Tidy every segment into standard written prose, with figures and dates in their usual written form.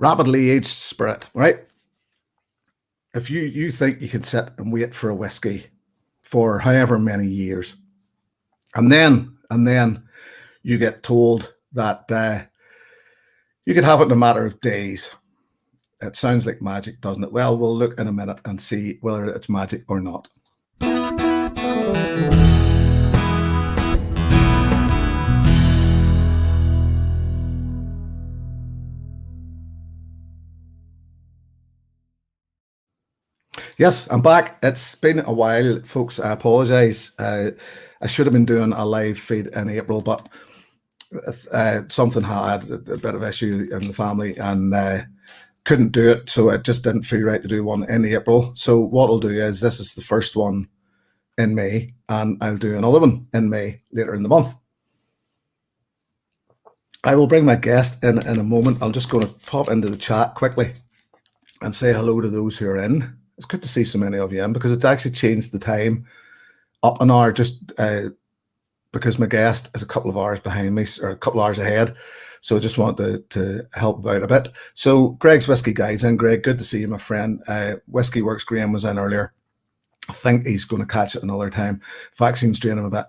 rapidly aged spirit, right? If you think you can sit and wait for a whiskey for however many years, and then you get told that you could have it in a matter of days. It sounds like magic, doesn't it? Well, we'll look in a minute and see whether it's magic or not. Yes, I'm back. It's been a while, folks. I apologise. I should have been doing a live feed in April, but something had a bit of issue in the family and couldn't do it, so it just didn't feel right to do one in April. So what I'll do is, this is the first one in May, and I'll do another one in May later in the month. I will bring my guest in a moment. I'm just going to pop into the chat quickly and say hello to those who are in. It's good to see so many of you in, because it's actually changed the time up an hour, just because my guest is a couple of hours behind me, or a couple of hours ahead. So I just wanted to help out a bit. So Greg's Whiskey Guide's in. Greg, good to see you, my friend. Whiskey Works Graham was in earlier. I think he's going to catch it another time. Vaccine's draining him a bit.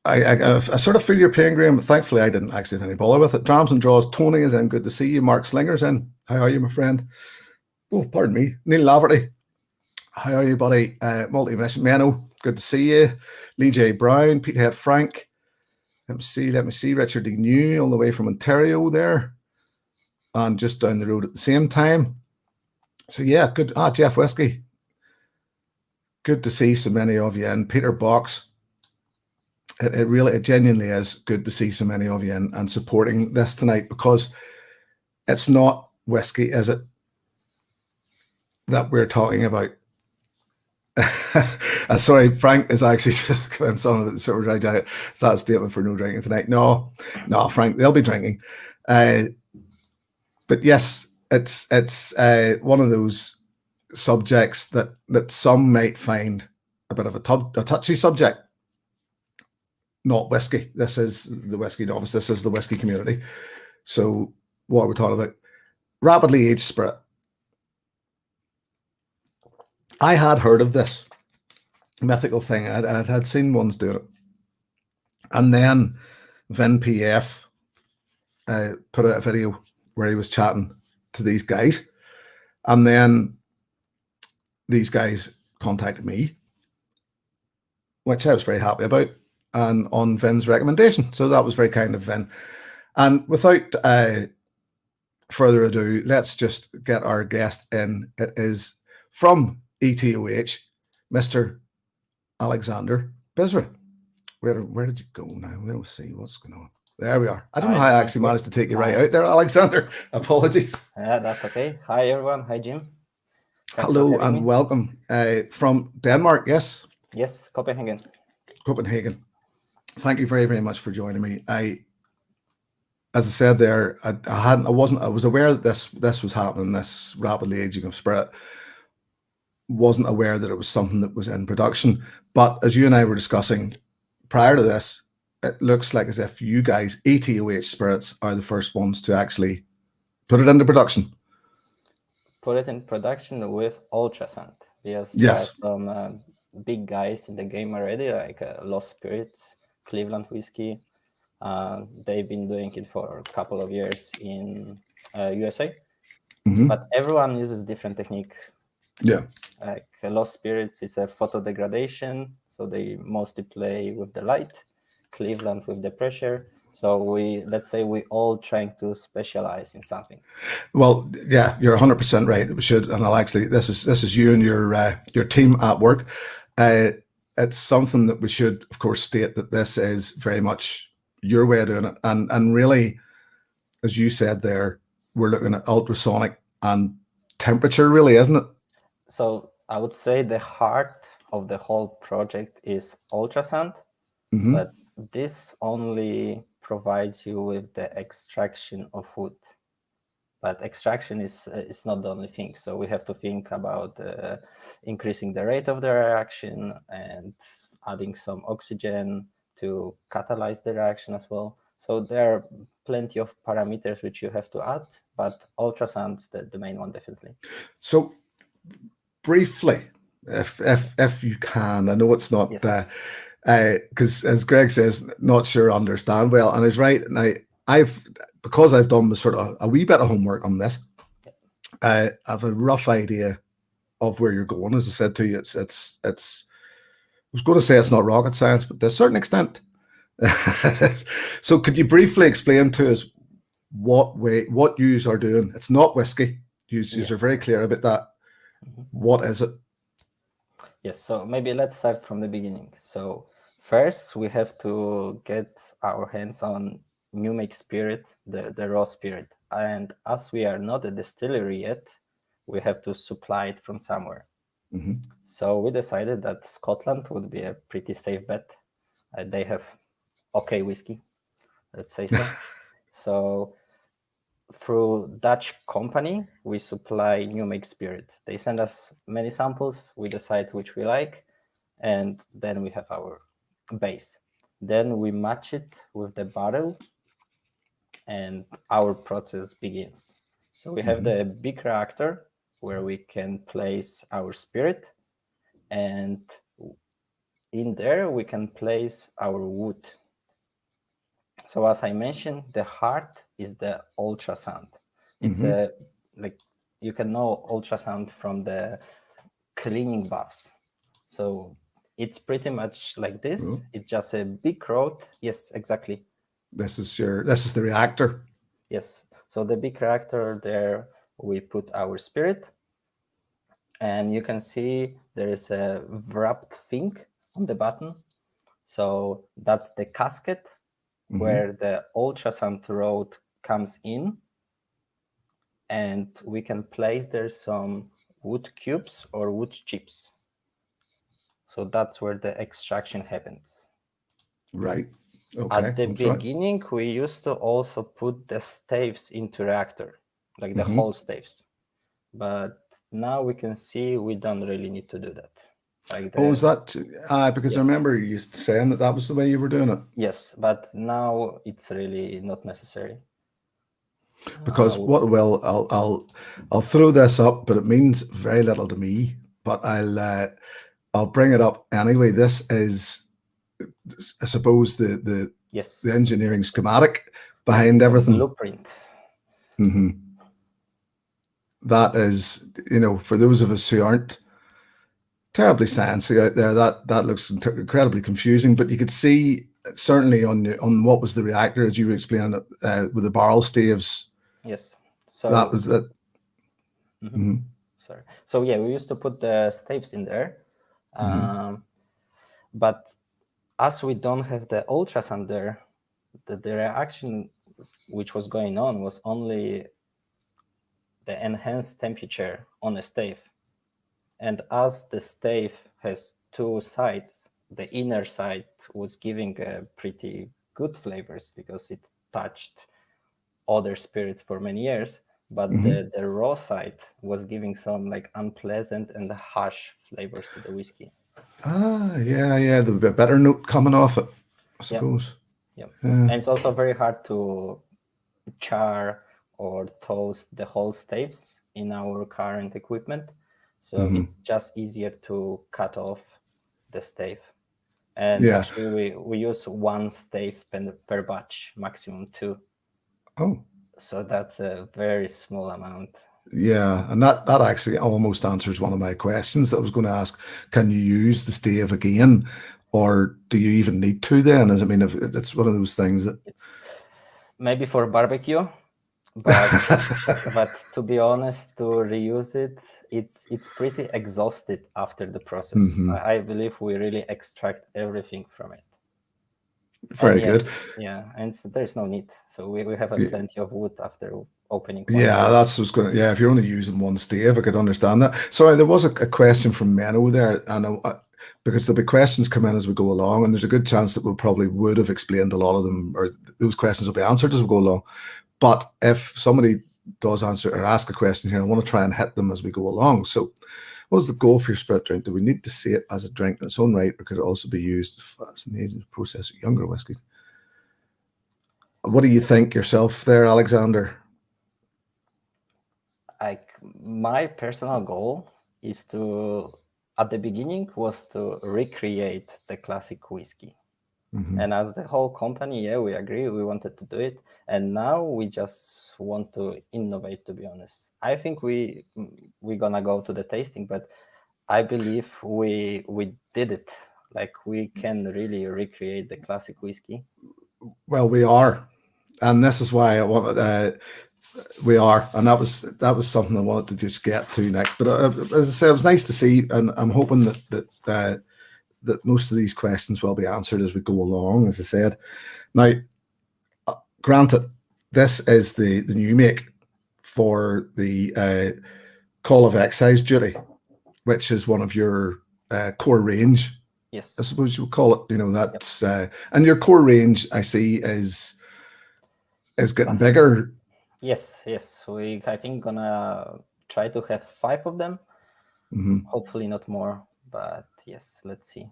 I sort of feel your pain, Graham, but thankfully I didn't actually have any bother with it. Drams and Draws, Tony is in. Good to see you. Mark Slinger's in. How are you, my friend? Oh, pardon me. Neil Laverty. How are you, buddy? Multi-mission Menno, good to see you. Lee J. Brown, Petehead Frank. Let me see. Richard D. New, all the way from Ontario there. And just down the road at the same time. So yeah, good. Jeff Whiskey. Good to see so many of you in. Peter Box. It genuinely is good to see so many of you in and supporting this tonight, because it's not whiskey, is it, that we're talking about? Sorry, Frank is actually just coming on the super dry jacket. Is that a statement for no drinking tonight? No, Frank, they'll be drinking. But yes, it's one of those subjects that some might find a bit of a touchy subject. Not whiskey. This is the whiskey novice. This is the whiskey community. So what are we talking about? Rapidly aged spirit. I had heard of this mythical thing. I had seen ones doing it. And then Vin PF put out a video where he was chatting to these guys. And then these guys contacted me, which I was very happy about, and on Vin's recommendation. So that was very kind of Vin. And without further ado, let's just get our guest in. It is from EtOH, Mr. Alexander Bizra. Where did you go now? We'll see what's going on. There we are. I don't know how I actually managed to take you right out there, Alexander. Apologies. Yeah, that's okay. Hi, everyone. Hi, Jim. Hello and welcome from Denmark, yes? Yes, Copenhagen. Copenhagen. Thank you very, very much for joining me. As I said there, I was aware that this was happening, this rapidly aging of spirit. Wasn't aware that it was something that was in production. But as you and I were discussing prior to this, it looks like as if you guys, EtOH Spirits, are the first ones to actually put it into production. Put it in production with Ultrasound. Yes. Yes. Some big guys in the game already, like Lost Spirits, Cleveland Whiskey. They've been doing it for a couple of years in USA. Mm-hmm. But everyone uses different technique. Yeah. Like Lost Spirits is a photo degradation, so they mostly play with the light. Cleveland with the pressure. So let's say we all trying to specialize in something. Well, yeah, you're 100% right that we should. And I'll actually, this is you and your team at work. It's something that we should, of course, state that this is very much your way of doing it. And really, as you said there, we're looking at ultrasonic and temperature, really, isn't it? So I would say the heart of the whole project is ultrasound, but this only provides you with the extraction of wood. But extraction is not the only thing. So we have to think about increasing the rate of the reaction and adding some oxygen to catalyze the reaction as well. So there are plenty of parameters which you have to add, but ultrasound's the main one, definitely. So briefly, if you can, I know it's not Yes. Because as Greg says, not sure understand well, and he's right. Now because I've done sort of a wee bit of homework on this, I have a rough idea of where you're going. As I said to you, it's I was going to say it's not rocket science, but to a certain extent. So could you briefly explain to us what you are doing? It's not whiskey. You are very clear about that. What is it? Yes, so maybe let's start from the beginning. So first we have to get our hands on new make spirit, the raw spirit. And as we are not a distillery yet, we have to supply it from somewhere. So we decided that Scotland would be a pretty safe bet. They have okay whiskey, let's say so. So through Dutch company, we supply new make spirit. They send us many samples, we decide which we like, and then we have our base. Then we match it with the barrel, and our process begins. So we have the big reactor where we can place our spirit, and in there we can place our wood. So as I mentioned, the heart is the ultrasound. It's a like you can know ultrasound from the cleaning baths. So it's pretty much like this. It's just a big rod. Yes, exactly. This is the reactor. Yes. So the big reactor there, we put our spirit, and you can see there is a wrapped thing on the bottom. So that's the casket where the ultrasound rod comes in, and we can place there some wood cubes or wood chips. So that's where the extraction happens. Right. Okay. At the That's right. beginning, we used to also put the staves into reactor, like the whole staves. But now we can see we don't really need to do that. Like Is that because I yes. remember you saying that was the way you were doing it? Yes, but now it's really not necessary. Because I'll throw this up, but it means very little to me. But I'll bring it up anyway. This is, I suppose, the Yes, engineering schematic behind everything. blueprint. That is, for those of us who aren't terribly sciencey out there, that looks incredibly confusing. But you could see certainly on what was the reactor, as you were explaining it, with the barrel staves. Yes. So That was it. Sorry. So yeah, we used to put the staves in there, but as we don't have the ultrasound there, the reaction which was going on was only the enhanced temperature on a stave. And as the stave has two sides, the inner side was giving pretty good flavors because it touched other spirits for many years, but the raw side was giving some like unpleasant and harsh flavors to the whiskey. Yeah, the better note coming off it, I suppose. Yeah. And it's also very hard to char or toast the whole staves in our current equipment. So it's just easier to cut off the stave. And actually we use one stave per batch, maximum two. Oh. So that's a very small amount. Yeah, and that actually almost answers one of my questions that I was going to ask. Can you use the stave again, or do you even need to then? As I mean, if it's one of those things that it's maybe for barbecue, but to be honest, to reuse it, it's pretty exhausted after the process. I believe we really extract everything from it. Very good. Yeah, and so there's no need. So we have plenty of wood after opening. Yeah, that's what's going to. Yeah, if you're only using one stave, I could understand that. Sorry, there was a question from Menno there, and because there'll be questions come in as we go along, and there's a good chance that we probably would have explained a lot of them, or those questions will be answered as we go along. But if somebody does answer or ask a question here, I want to try and hit them as we go along. So, what is the goal for your spirit drink? Do we need to see it as a drink in its own right, or could it also be used as an agent to process younger whiskey? What do you think yourself there, Alexander? Like my personal goal is at the beginning was to recreate the classic whiskey. And as the whole company, yeah, we agree, we wanted to do it. And now we just want to innovate, to be honest. I think we're gonna go to the tasting, but I believe we did it. Like we can really recreate the classic whiskey. Well, we are, and this is why I wanted. We are, and that was something I wanted to just get to next. But as I said, it was nice to see, and I'm hoping that most of these questions will be answered as we go along. As I said, now, granted, this is the new make for the call of excise duty, which is one of your core range. Yes, I suppose you would call it. You know, that's and your core range I see is getting bigger. Yes. We I think gonna try to have 5 of them. Hopefully not more, but yes, let's see.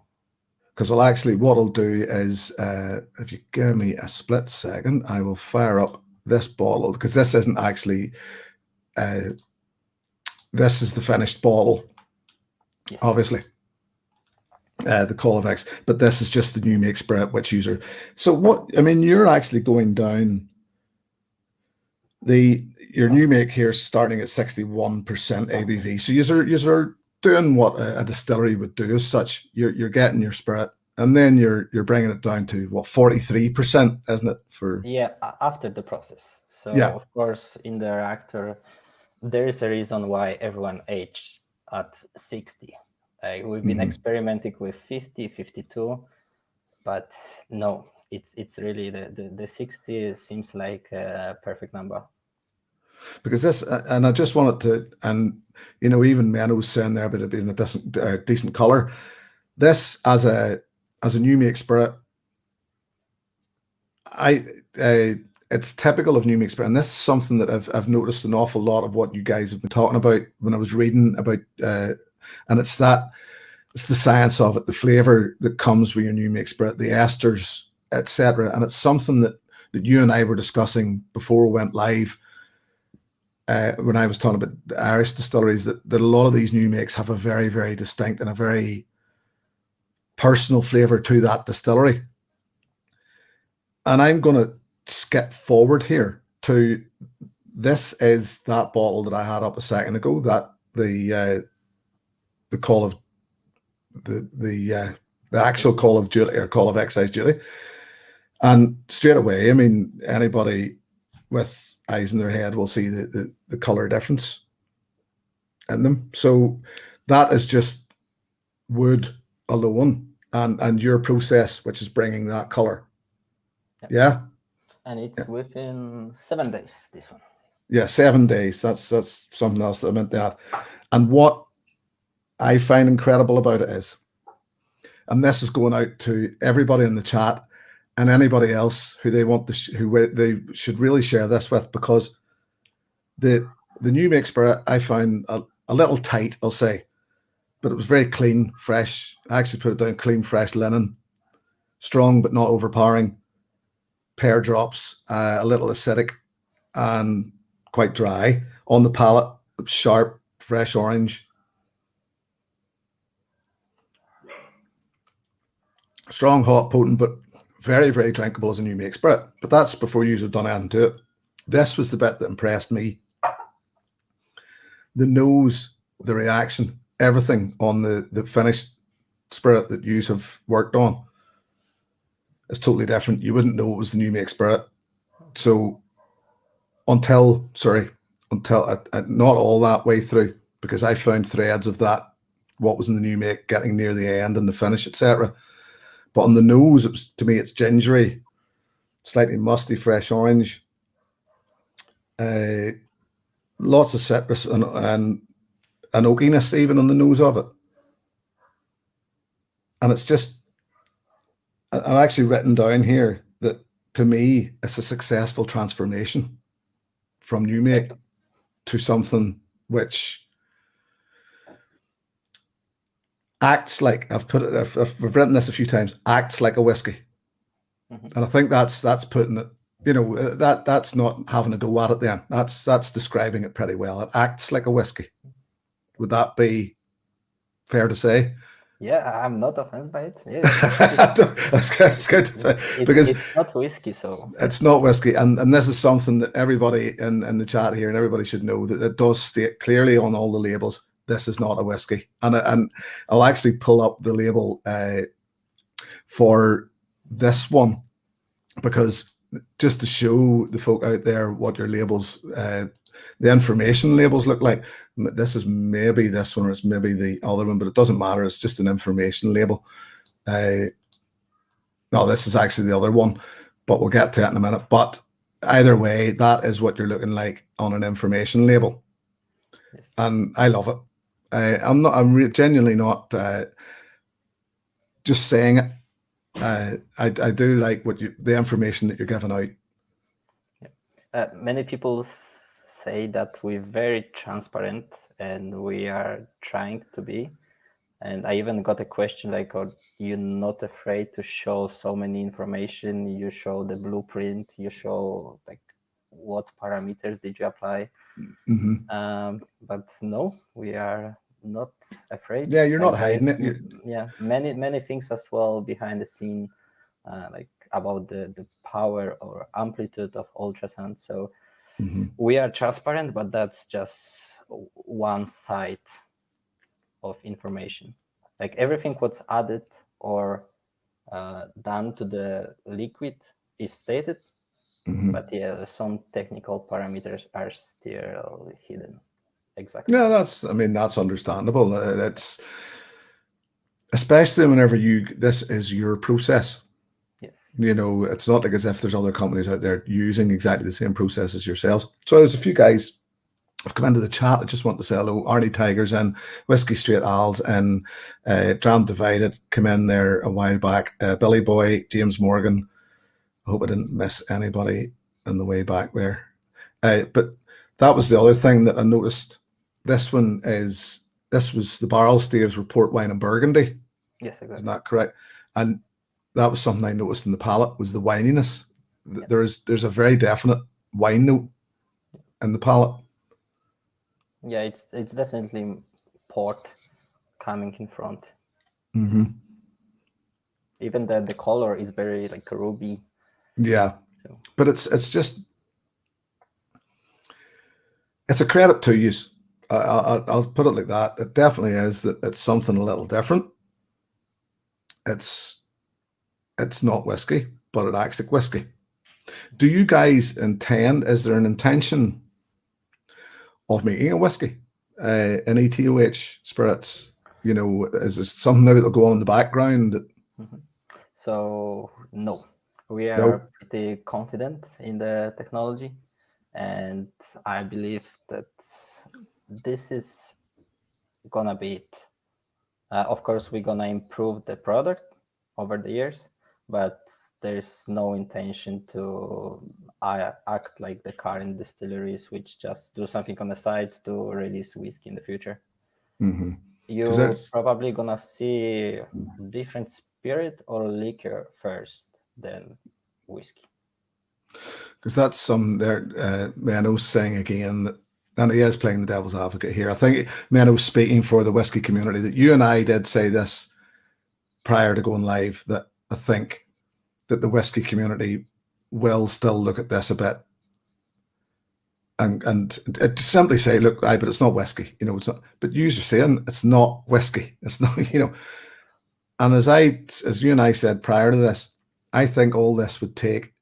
Because I'll actually, what I'll do is, if you give me a split second, I will fire up this bottle, because this isn't actually, this is the finished bottle, yes. Obviously. The Call of X, but this is just the new make spirit, which user. So what, I mean, you're actually going down your new make here starting at 61% ABV. So you're doing what a distillery would do as such. You're getting your spirit, and then you're bringing it down to what, 43%, isn't it? For after the process. So of course in the reactor there is a reason why everyone aged at 60. We've been experimenting with 50, 52, but no, it's really the 60 seems like a perfect number. Because this, and I just wanted to, and you know, even Menno's saying there about it being a decent color. This as a new make spirit, it's typical of new make spirit, and this is something that I've noticed an awful lot of what you guys have been talking about when I was reading about, and it's the science of it, the flavor that comes with your new make spirit, the esters, etc. And it's something that you and I were discussing before we went live. When I was talking about Irish distilleries, that a lot of these new makes have a very, very distinct and a very personal flavor to that distillery. And I'm going to skip forward here to, this is that bottle that I had up a second ago, that the call of the actual call of duty, or call of excise duty. And straight away, I mean, anybody with eyes in their head will see the color difference in them. So that is just wood alone, and your process, which is bringing that color. Yeah. And it's within 7 days, this one. Yeah, 7 days. That's something else that I meant to add. And what I find incredible about it is, and this is going out to everybody in the chat and anybody else who they want to, who they should really share this with, because the new make spirit I found a little tight, I'll say, but it was very clean, fresh. I actually put it down clean, fresh linen, strong but not overpowering. Pear drops, a little acidic, and quite dry on the palate. Sharp, fresh orange. Strong, hot, potent, but very, very drinkable as a new make spirit. But that's before you have done anything to it. This was the bit that impressed me. The nose, the reaction, everything on the finished spirit that you have worked on is totally different. You wouldn't know it was the new make spirit. So until not all that way through, because I found threads of that, what was in the new make, getting near the end and the finish, etc. But on the nose, it was, to me, it's gingery, slightly musty, fresh orange, lots of citrus and oakiness even on the nose of it. And it's just, I've actually written down here that to me, it's a successful transformation from new make to something which acts like, I've written this a few times, acts like a whiskey. And I think that's putting it you know, that's not having a go at it then. That's describing it pretty well. It acts like a whiskey. Would that be fair to say? Yeah, I'm not offended by it. Yeah, That's good because it's not whiskey, so it's not whiskey, and this is something that everybody in the chat here and everybody should know, that it does state clearly on all the labels, this is not a whiskey. And I'll actually pull up the label for this one, because just to show the folk out there what your labels, the information labels look like. This is maybe this one, or it's maybe the other one, but it doesn't matter. It's just an information label. No, this is actually the other one, but we'll get to it in a minute. But either way, that is what you're looking like on an information label. yes. And I love it. I'm genuinely not just saying it. I do like the information that you're giving out. Many people say that we're very transparent, and we are trying to be. And I even got a question like, "Are you not afraid to show so many information? You show the blueprint, you show like what parameters did you apply?" But no, we are not afraid. Yeah, you're And not hiding it. Yeah, many things as well behind the scene, like about the power or amplitude of ultrasound. So we are transparent, but that's just one side of information. Like everything what's added or done to the liquid is stated, but yeah, some technical parameters are still hidden. Exactly. Yeah, that's understandable. It's especially whenever this is your process. Yes. You know, it's not like as if there's other companies out there using exactly the same process as yourselves. So there's a few guys have come into the chat that just want to say hello. Arnie Tigers and Whiskey Straight Als and Dram Divided come in there a while back. Billy Boy, James Morgan. I hope I didn't miss anybody on the way back there. But that was the other thing that I noticed. This was the barrel staves were port wine and Burgundy. Yes, exactly. Isn't that correct? And that was something I noticed in the palate, was the wininess. Yeah. There's a very definite wine note in the palate. Yeah, it's definitely port coming in front. Even the color is very like ruby. Yeah, so. But it's a credit to you. I'll put it like that. It definitely is that it's something a little different. It's not whiskey, but it acts like whiskey. Do you guys intend? Is there an intention of making a whiskey in EtOH Spirits? You know, is there something maybe that'll go on in the background? So no, we are pretty confident in the technology, and I believe that this is gonna be it. Of course, we're gonna improve the product over the years, but there's no intention to act like the current distilleries, which just do something on the side to release whiskey in the future. You're probably gonna see different spirit or liquor first, then whiskey. Because that's some there. Menno's saying again that, and he is playing the devil's advocate here. I think Menno's speaking for the whiskey community, that you and I did say this prior to going live, that I think that the whiskey community will still look at this a bit and simply say, look, but it's not whiskey, you know, it's not, but you're saying it's not whiskey. It's not, you know, and as you and I said prior to this, I think all this would take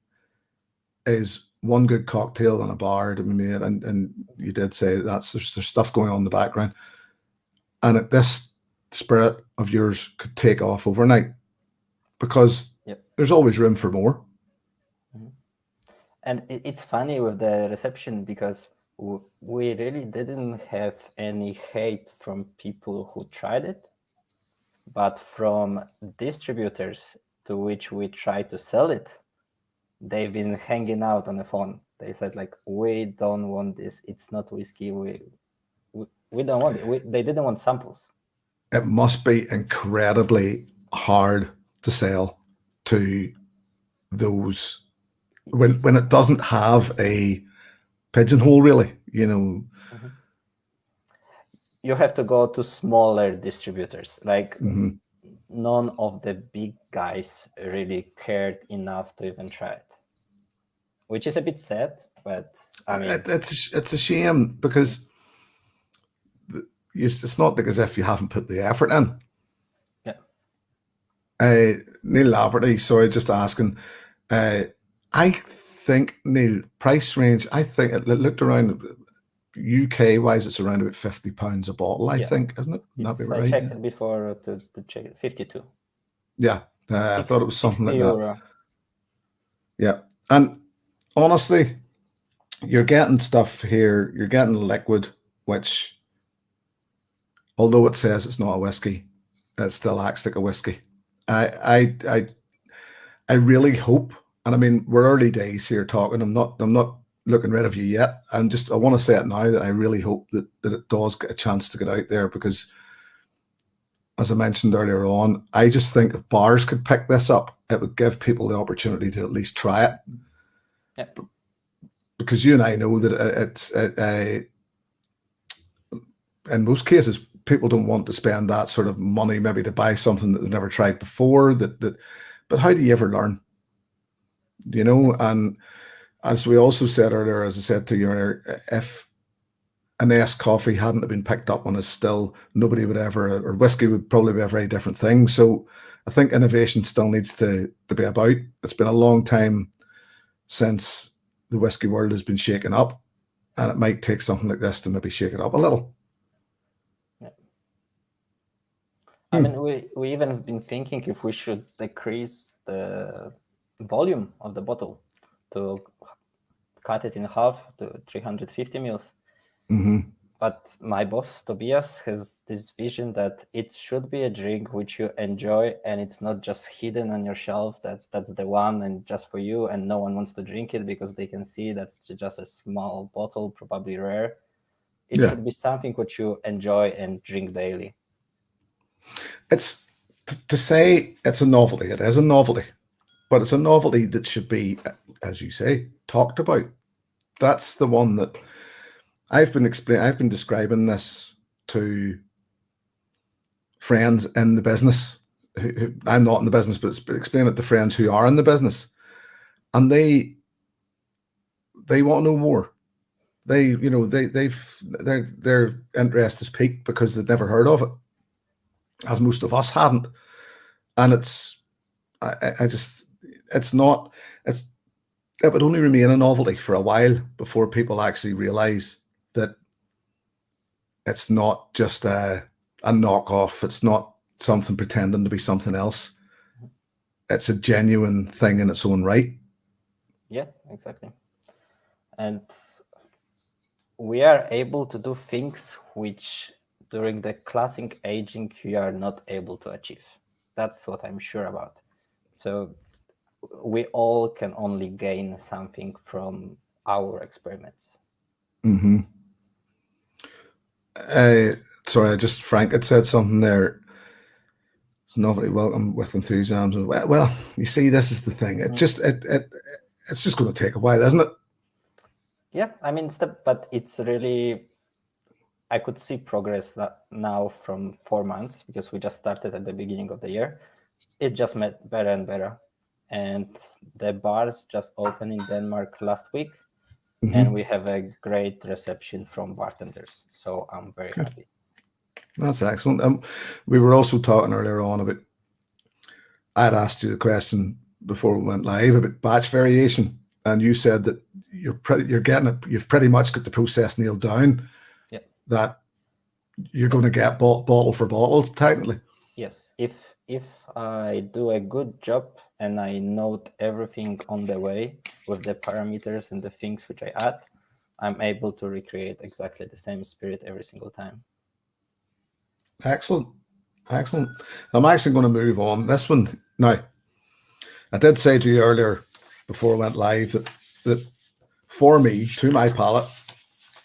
is one good cocktail in a bar to be made, and you did say that there's stuff going on in the background, and this spirit of yours could take off overnight, because there's always room for more. And it's funny with the reception, because we really didn't have any hate from people who tried it, but from distributors to which we tried to sell it, they've been hanging out on the phone. They said like, we don't want this. It's not whiskey. We don't want it. They didn't want samples. It must be incredibly hard to sell to those when it doesn't have a pigeonhole, really, you know. You have to go to smaller distributors. Like Mhm. none of the big guys really cared enough to even try it, which is a bit sad. But I mean, It's a shame because it's not like as if you haven't put the effort in. yeah, Neil Laverty, sorry, just asking. I think, Neil, price range, I think it looked around UK wise, it's around about £50 a bottle, I yeah. think, isn't it? That'd be I right. checked Yeah. it before to check it. 52. Yeah. I thought it was something 60 like that. euro. Yeah. And honestly, you're getting stuff here, you're getting liquid, which, although it says it's not a whiskey, it still acts like a whiskey. I really hope, and I mean, we're early days here talking. I'm not looking rid of you yet. I want to say it now that I really hope that it does get a chance to get out there, because as I mentioned earlier on, I just think if bars could pick this up, it would give people the opportunity to at least try it. Yeah. Because you and I know that in most cases, people don't want to spend that sort of money maybe to buy something that they've never tried before. But how do you ever learn? You know, and as we also said earlier, as I said to you earlier, if an S coffee hadn't been picked up on a still, nobody would ever, or whiskey would probably be a very different thing. So I think innovation still needs to be about. It's been a long time since the whiskey world has been shaken up, and it might take something like this to maybe shake it up a little. Yeah. I mean, we even have been thinking if we should decrease the volume of the bottle to cut it in half to 350 mils. Mm-hmm. But my boss Tobias has this vision that it should be a drink which you enjoy, and it's not just hidden on your shelf. That's the one and just for you, and no one wants to drink it because they can see that it's just a small bottle, probably rare. It Yeah. should be something which you enjoy and drink daily. It's to say it's a novelty. It is a novelty, but it's a novelty that should be, as you say, talked about. That's the one that I've been describing this to friends in the business. I'm not in the business, but explain it to friends who are in the business, and they want to know more. Their interest is piqued because they'd never heard of it, as most of us hadn't. And it would only remain a novelty for a while before people actually realize that it's not just a knockoff. It's not something pretending to be something else. It's a genuine thing in its own right. Yeah, exactly. And we are able to do things which during the classic aging you are not able to achieve. That's what I'm sure about. So we all can only gain something from our experiments. Mm-hmm. Sorry, Frank had said something there. It's novelty welcome with enthusiasm. Well, you see, this is the thing. It's just going to take a while, isn't it? Yeah, I mean, but it's really, I could see progress now from 4 months because we just started at the beginning of the year. It just made better and better. And the bars just opened in Denmark last week. Mm-hmm. And we have a great reception from bartenders. So I'm very happy. That's excellent. We were also talking earlier on about, I had asked you the question before we went live about batch variation, and you said that you're getting it. You've pretty much got the process nailed down. Yeah. That you're going to get bottle for bottle, technically. Yes. If I do a good job and I note everything on the way with the parameters and the things which I add, I'm able to recreate exactly the same spirit every single time. Excellent. Excellent. I'm actually going to move on this one now. I did say to you earlier before I went live that for me, to my palate,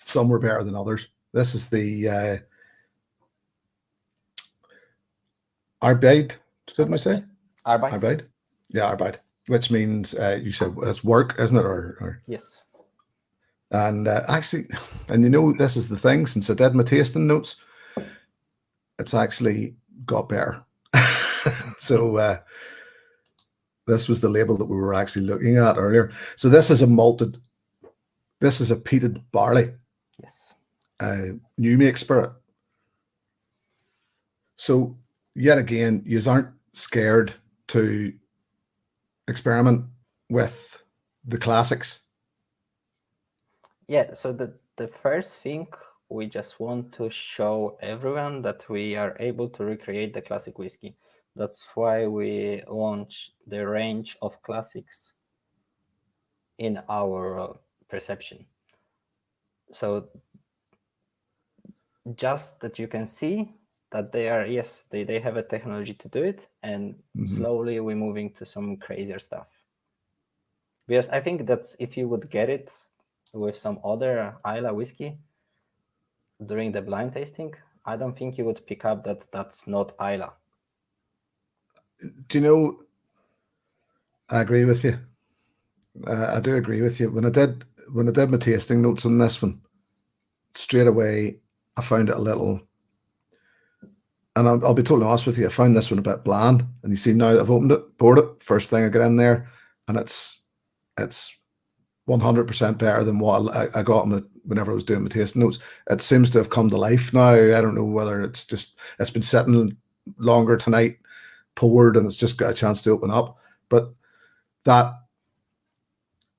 some were better than others. This is the Arbeid. Did we say Arbeid? Arbeid? Yeah, Arbeid. which means you said it's work, isn't it? Or Yes. and actually, and you know, this is the thing. Since I did my tasting notes, it's actually got better. So this was the label that we were actually looking at earlier. So this is a malted. This is a peated barley. Yes. New make spirit. So yet again, you aren't scared to experiment with the classics. Yeah, so the first thing, we just want to show everyone that we are able to recreate the classic whiskey. That's why we launch the range of classics in our perception. So just that you can see that they are, yes, they have a technology to do it, and slowly we're moving to some crazier stuff. Because I think that's, if you would get it with some other Islay whiskey during the blind tasting, I don't think you would pick up that that's not Islay. Do you know, I agree with you. I do agree with you. When I did my tasting notes on this one, straight away I found it a little, and I'll be totally honest with you, I found this one a bit bland. And you see, now that I've opened it, poured it, first thing I get in there, and it's 100% better than what I got whenever I was doing my tasting notes. It seems to have come to life now. I don't know whether it's been sitting longer tonight, poured, and it's just got a chance to open up. But that,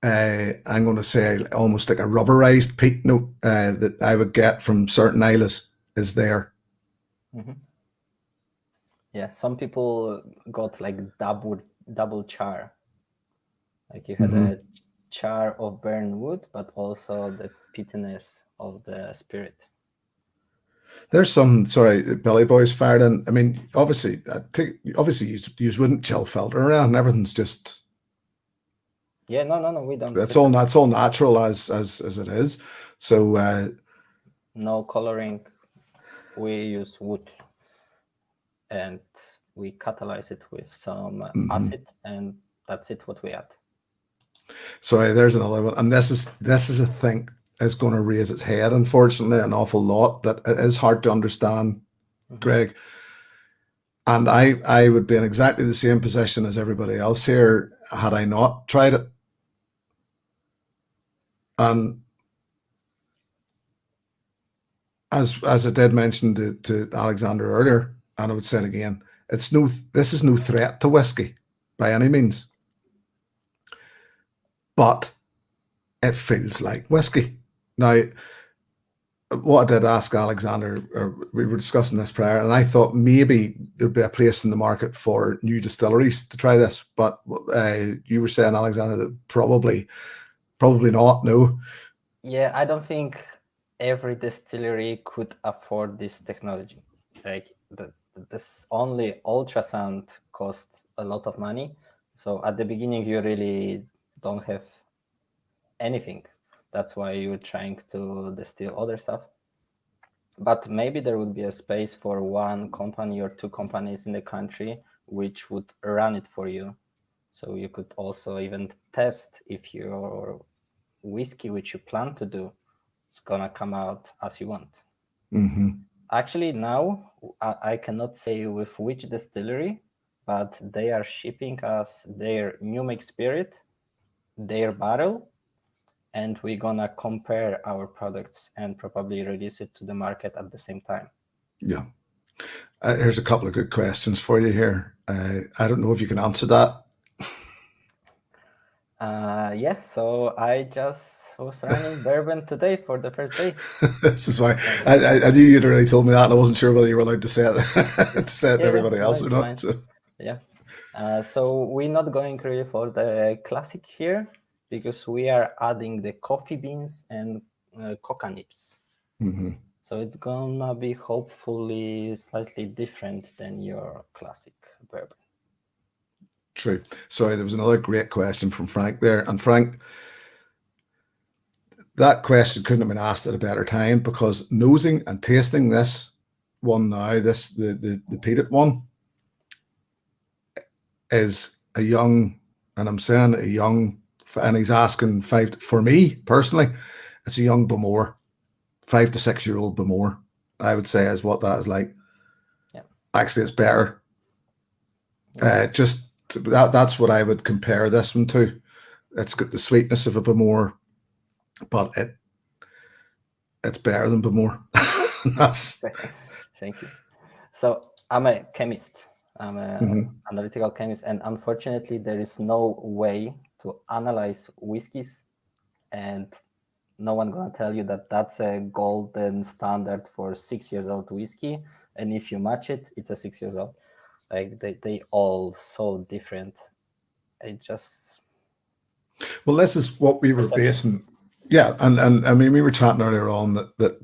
I'm going to say, almost like a rubberized peat note that I would get from certain Islas is there. Yeah, some people got like double char. Like you had a char of burnt wood, but also the peatiness of the spirit. There's some, sorry, Billy Boys fired in. I mean, obviously, you wouldn't chill filter around. Everything's just. Yeah, no, we don't. It's all natural as it is. So no coloring. We use wood, and we catalyze it with some acid, and that's it. What we add. Sorry, there's another one, and this is a thing is going to raise its head, unfortunately, an awful lot. That it is hard to understand, Greg. And I would be in exactly the same position as everybody else here had I not tried it. And as I did mention to Alexander earlier, and I would say it again, this is no threat to whiskey by any means. But it feels like whiskey. Now, what I did ask Alexander, we were discussing this prior, and I thought maybe there'd be a place in the market for new distilleries to try this. But you were saying, Alexander, that probably not. No. Yeah, I don't think every distillery could afford this technology. Like this only ultrasound costs a lot of money. So at the beginning, you really don't have anything. That's why you're trying to distill other stuff. But maybe there would be a space for one company or two companies in the country which would run it for you. So you could also even test if your whiskey which you plan to do is gonna come out as you want. Actually, now I cannot say with which distillery, but they are shipping us their new make spirit, their barrel, and we're gonna compare our products and probably release it to the market at the same time. Yeah. Here's a couple of good questions for you here. I don't know if you can answer that. Yeah, so I just was running bourbon today for the first day. This is why I knew you'd already told me that, and I wasn't sure whether you were allowed to say it to everybody else or not. So. Yeah. So we're not going really for the classic here because we are adding the coffee beans and coca nibs. So it's gonna be hopefully slightly different than your classic bourbon. True. Sorry, there was another great question from Frank there. And Frank, that question couldn't have been asked at a better time, because nosing and tasting this one now, the peated one, is a young and I'm saying a young, and he's asking for me personally, it's a young Bowmore, 5 to 6 year old Bowmore, I would say is what that is like. Yeah. Actually, it's better. Just that's what I would compare this one to. It's got the sweetness of a Bowmore, but it's better than Bowmore. That's. Thank you. So I'm a chemist. I'm an analytical chemist, and unfortunately, there is no way to analyze whiskies, and no one gonna tell you that that's a golden standard for 6 years old whiskey, and if you match it, it's a 6 years old. Like they all so different. It just Well, this is what we were basing. Yeah, and I mean, we were chatting earlier on that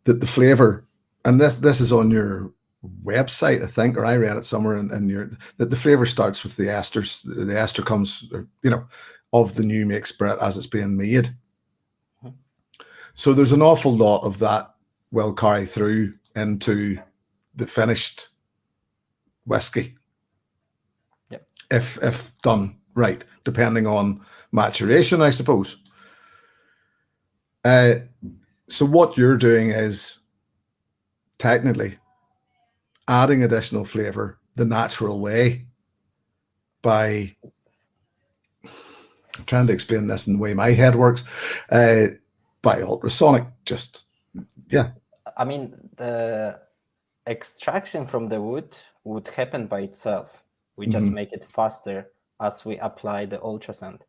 the flavor, and this is on your website, I think, or I read it somewhere, and that the flavor starts with the esters. The ester comes, of the new make spirit as it's being made. So there's an awful lot of that will carry through into the finished whiskey. Yep. If done right, depending on maturation, I suppose. So what you're doing is technically adding additional flavor the natural way by, I'm trying to explain this in the way my head works, by ultrasonic. Just, yeah. I mean, the extraction from the wood would happen by itself. We just make it faster as we apply the ultrasound,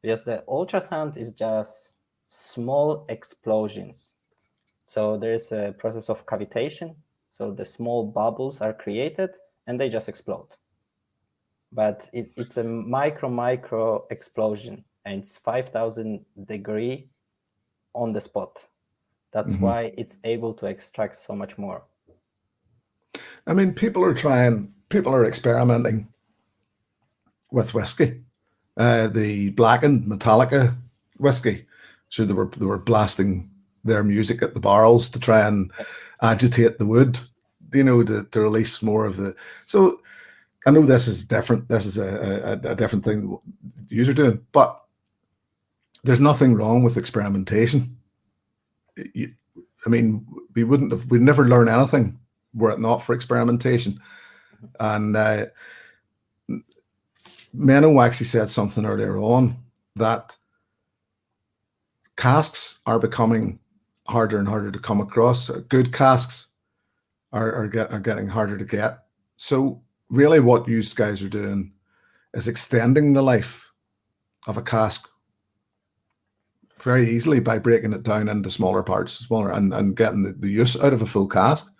because the ultrasound is just small explosions. So there's a process of cavitation. So the small bubbles are created and they just explode. But it's a micro explosion, and it's 5,000 degree on the spot. That's why it's able to extract so much more. I mean, people are experimenting with whiskey. The blackened Metallica whiskey, so they were blasting their music at the barrels to try and agitate the wood, to release more of the. So I know this is different. This is a different thing you're doing, but there's nothing wrong with experimentation. I mean, we'd never learn anything were it not for experimentation. And Menno actually said something earlier on that casks are becoming harder and harder to come across. Good casks are getting harder to get. So really what you guys are doing is extending the life of a cask very easily by breaking it down into smaller parts, and getting the use out of a full cask.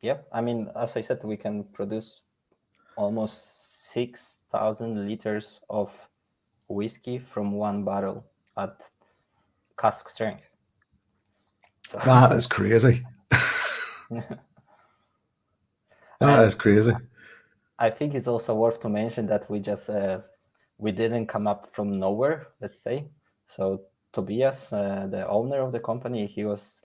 Yep. I mean, as I said, we can produce almost 6,000 liters of whiskey from one barrel at cask strength. So. That is crazy. That is crazy. I think it's also worth to mention that we didn't come up from nowhere, let's say. So Tobias, the owner of the company, he was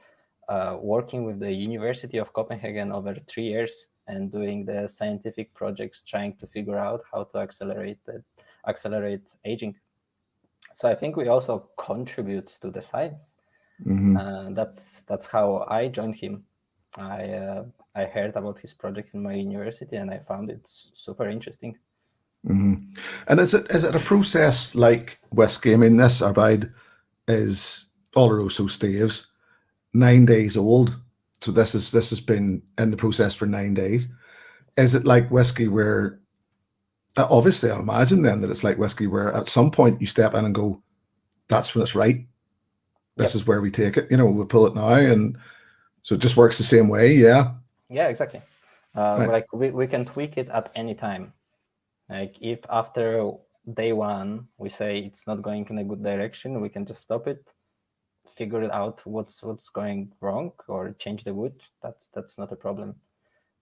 working with the University of Copenhagen over 3 years and doing the scientific projects, trying to figure out how to accelerate aging. So I think we also contribute to the science. That's how I joined him. I heard about his project in my university and I found it super interesting. And is it a process like whiskey? I mean, this Arbide is Oloroso staves, 9 days old. So this has been in the process for 9 days. Is it like whiskey where, obviously I imagine then that it's like whiskey where at some point you step in and go, that's when it's right. This is where we take it. We pull it now, and so it just works the same way. Yeah. Yeah, exactly. Like we can tweak it at any time. Like if after day one we say it's not going in a good direction, we can just stop it, figure out what's going wrong, or change the wood. That's not a problem.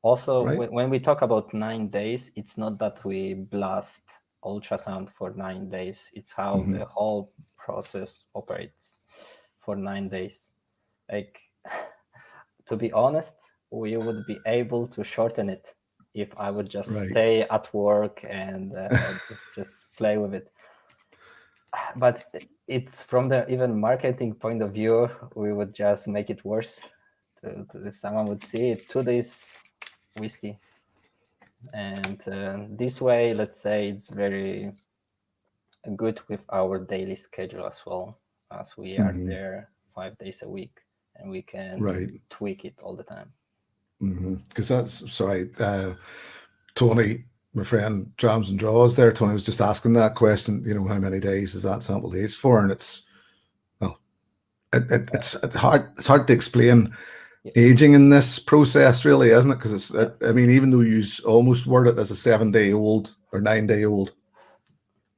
Also, when we talk about 9 days, it's not that we blast ultrasound for 9 days. It's how the whole process operates for 9 days. Like, to be honest, we would be able to shorten it if I would just Right. stay at work and just play with it. But it's from the even marketing point of view, we would just make it worse. If someone would see it, 2 days whiskey, and this way, let's say it's very good with our daily schedule as well, as we are there 5 days a week, and we can Right. tweak it all the time. Because that's sorry, Tony, my friend Drams and Draws there. Tony was just asking that question. You know, how many days is that sample aged for? And it's well, it's hard. It's hard to explain aging in this process, really, isn't it? Because it's. I mean, even though you almost word it as a 7-day-old or 9-day-old,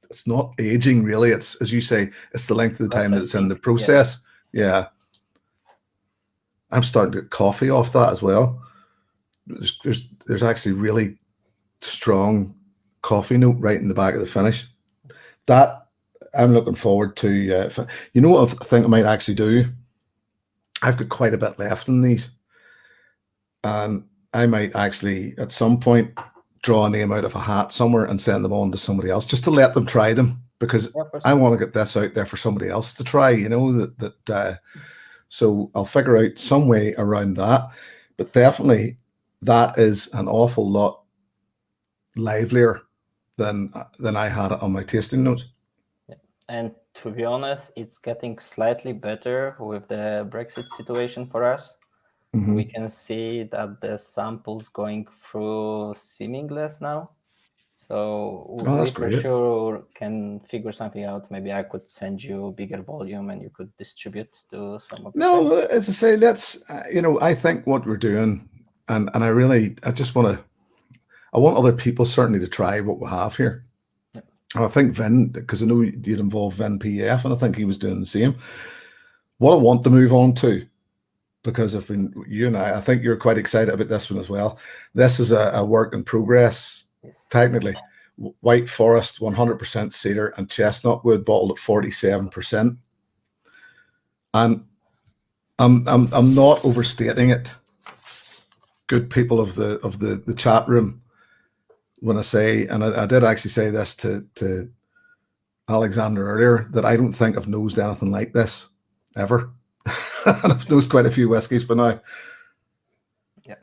it's not aging really. It's, as you say, it's the length of the time that it's in the process. Yeah. I'm starting to get coffee off that as well. There's actually really strong coffee note right in the back of the finish. That I'm looking forward to. You know what I think I might actually do? I've got quite a bit left in these, and I might actually at some point draw a name out of a hat somewhere and send them on to somebody else just to let them try them, because I want to get this out there for somebody else to try. You know that. So I'll figure out some way around that, but definitely that is an awful lot livelier than I had it on my tasting notes. And to be honest, it's getting slightly better with the Brexit situation for us. We can see that the samples going through seamless now. So we for sure can figure something out. Maybe I could send you bigger volume and you could distribute to some of the No, as I say, let's, I think what we're doing, and I just want to, I want other people certainly to try what we have here. Yeah. And I think Vin, because I know you'd involve Vin PF, and I think he was doing the same. What I want to move on to, because I've been, you and I think you're quite excited about this one as well. This is a work in progress. Yes. Technically, White Forest, 100% cedar and chestnut wood, bottled at 47%. And I'm not overstating it, good people of the chat room, when I say, and I did actually say this to Alexander earlier, that I don't think I've nosed anything like this ever. And I've nosed quite a few whiskies by now. Yeah.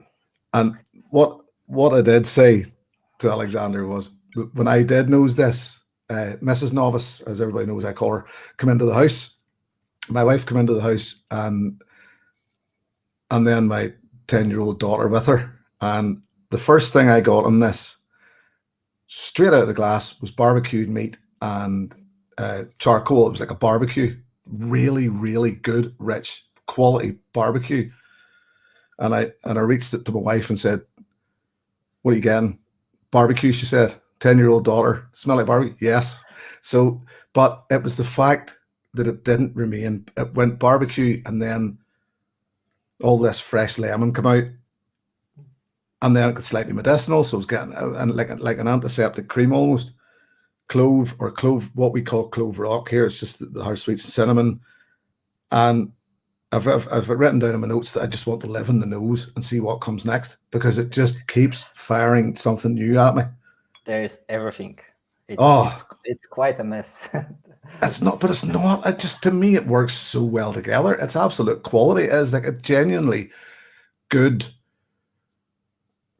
And what I did say to Alexander was, when I did nose this, Mrs. Novice, as everybody knows I call her, come into the house. My wife came into the house, and then my 10-year-old daughter with her. And the first thing I got on this, straight out of the glass, was barbecued meat and charcoal. It was like a barbecue, really, really good, rich, quality barbecue. And I reached it to my wife and said, "What are you getting?" "Barbecue," she said. 10-year-old daughter, "Smell like barbecue?" "Yes." So, but it was the fact that it didn't remain. It went barbecue, and then all this fresh lemon come out, and then it got slightly medicinal. So it was getting like an antiseptic cream almost. Clove, what we call clove rock here. It's just the harsh sweets and cinnamon. And I've written down in my notes that I just want to live in the nose and see what comes next, because it just keeps firing something new at me. There's everything. It's quite a mess. It's not, but it's not. It just, to me, it works so well together. It's absolute quality. It is like a genuinely good.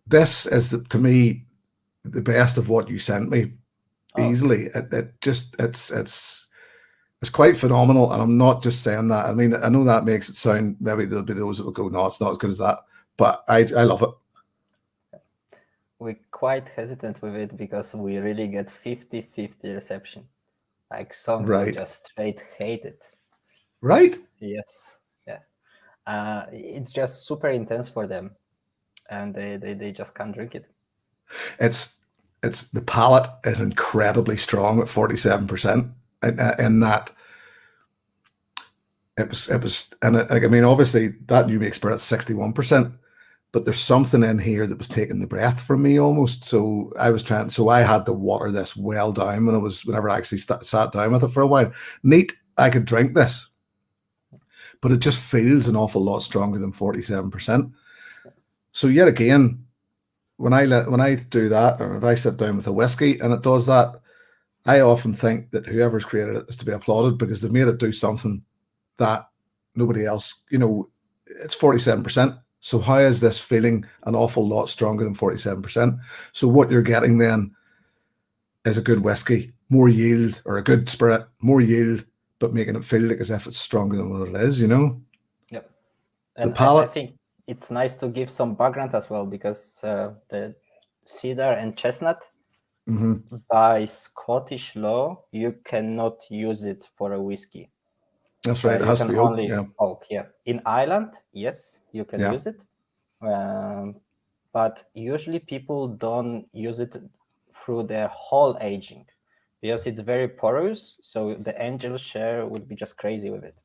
This is to me the best of what you sent me. Easily. It's quite phenomenal, and I'm not just saying that. I mean, I know that makes it sound, maybe there'll be those that will go, "No, it's not as good as that," but I love it. We're quite hesitant with it because we really get 50-50 reception. Like some people just straight hate it. Right? Yes. Yeah. It's just super intense for them, and they just can't drink it. It's the palate is incredibly strong at 47%, in that it was, and I mean, obviously that New Make Spirit 61%, but there's something in here that was taking the breath from me almost. So I had to water this well down whenever I actually sat down with it for a while. Neat, I could drink this, but it just feels an awful lot stronger than 47%. So yet again, when I do that, or if I sit down with a whiskey and it does that, I often think that whoever's created it is to be applauded because they've made it do something that nobody else, it's 47%. So how is this feeling an awful lot stronger than 47%? So what you're getting then is a good whiskey, more yield, or a good spirit, more yield, but making it feel like as if it's stronger than what it is, Yep. And The I palate. think it's nice to give some background as well, because the cedar and chestnut, by Scottish law, you cannot use it for a whiskey. That's right. It You has can to be oak. only Yeah. oak. Yeah. In Ireland, yes, you can Yeah. use it, but usually people don't use it through the whole aging because it's very porous. So the angel share would be just crazy with it.